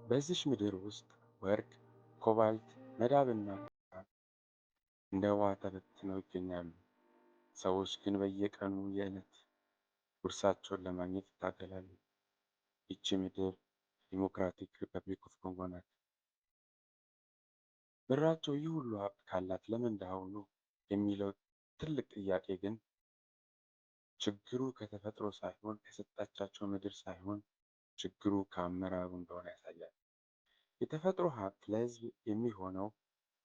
በዚች ምድር ውስጥ ወርቅ፣ ኮባልት፣ መዳብና ኮፐር እንደ ውሃ ተበትነው ይገኛሉ። ሰዎች ግን በየቀኑ የዕለት ጉርሳቸውን ለማግኘት ይታገላሉ። ይህች ምድር ዲሞክራቲክ ሪፐብሊክ ኦፍ ኮንጎ ናት። ምድራቸው ይህ ሁሉ ሀብት ካላት ለምን ድሃ ሆኑ የሚለው ትልቅ ጥያቄ ግን ችግሩ ከተፈጥሮ ሳይሆን ከሰጣቻቸው ምድር ሳይሆን ችግሩ ከአመራሩ እንደሆነ ያሳያል። የተፈጥሮ ሀብት ለሕዝብ የሚሆነው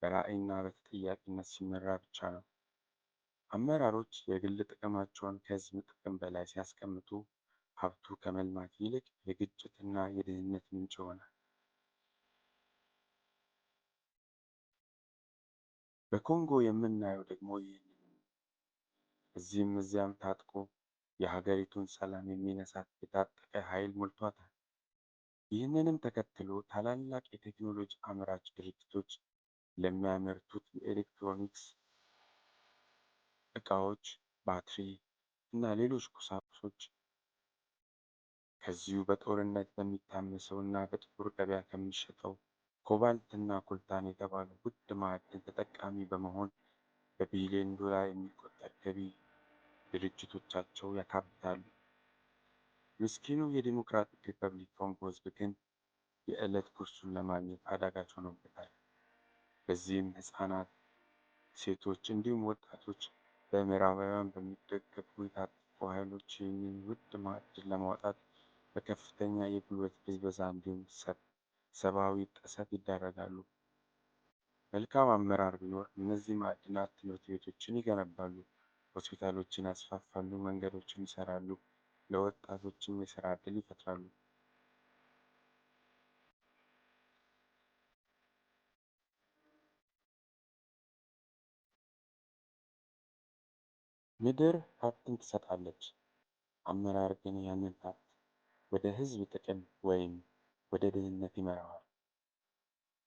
በራዕይና በተጠያቂነት ሲመራ ብቻ ነው። አመራሮች የግል ጥቅማቸውን ከሕዝብ ጥቅም በላይ ሲያስቀምጡ ሀብቱ ከመልማት ይልቅ የግጭትና የድህነት ምንጭ ይሆናል። በኮንጎ የምናየው ደግሞ ይህንን ነው። እዚህም እዚያም ታጥቆ የሀገሪቱን ሰላም የሚነሳት የታጠቀ ኃይል ሞልቷታል። ይህንንም ተከትሎ ታላላቅ የቴክኖሎጂ አምራች ድርጅቶች ለሚያመርቱት የኤሌክትሮኒክስ ዕቃዎች፣ ባትሪ እና ሌሎች ቁሳቁሶች ከዚሁ በጦርነት በሚታመሰው እና በጥቁር ገበያ ከሚሸጠው ኮባልት እና ኮልታን የተባሉ ውድ ማዕድን ተጠቃሚ በመሆን በቢሊዮን ዶላር የሚቆጠር ገቢ ድርጅቶቻቸው ያካብታሉ። ምስኪኑ የዲሞክራቲክ ሪፐብሊክ ኮንጎ ሕዝብ ግን የዕለት ጉርሱን ለማግኘት አዳጋች ሆኖበታል። በዚህም ሕፃናት፣ ሴቶች እንዲሁም ወጣቶች በምዕራባውያን በሚደገፉ የታጠቁ ኃይሎች ይህንን ውድ ማዕድን ለማውጣት በከፍተኛ የጉልበት ብዝበዛ እንዲሁም ሰብአዊ ጥሰት ይዳረጋሉ። መልካም አመራር ቢኖር እነዚህ ማዕድናት ትምህርት ቤቶችን ይገነባሉ፣ ሆስፒታሎችን ያስፋፋሉ፣ መንገዶችን ይሰራሉ፣ ለወጣቶችም የሥራ ዕድል ይፈጥራሉ። ምድር ሀብትን ትሰጣለች፣ አመራር ግን ያንን ሀብት ወደ ሕዝብ ጥቅም ወይም ወደ ድህነት ይመራዋል።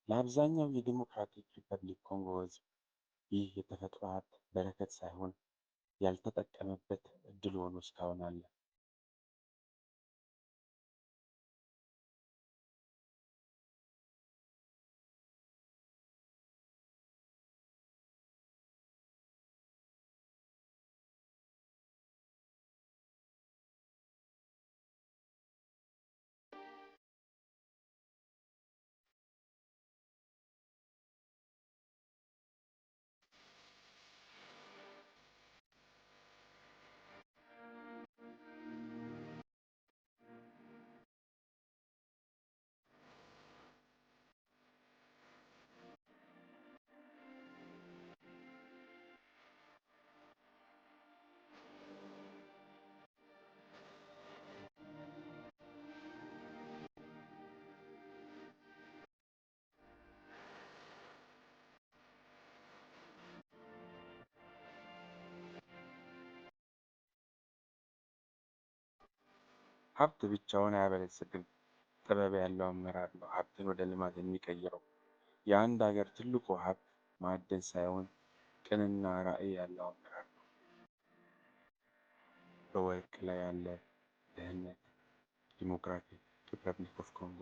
ለአብዛኛው የዲሞክራቲክ ሪፐብሊክ ኮንጎ ሕዝብ ይህ የተፈጥሮ ሀብት በረከት ሳይሆን ያልተጠቀመበት እድል ሆኖ እስካሁን አለ። ሀብት ብቻውን አያበለጽግም። ጥበብ ያለው አመራር ነው ሀብትን ወደ ልማት የሚቀይረው። የአንድ ሀገር ትልቁ ሀብት ማዕድን ሳይሆን ቅንና ራዕይ ያለው አመራር ነው። በወርቅ ላይ ያለ ድህነት። ዲሞክራቲክ ሪፐብሊክ ኦፍ ኮንጎ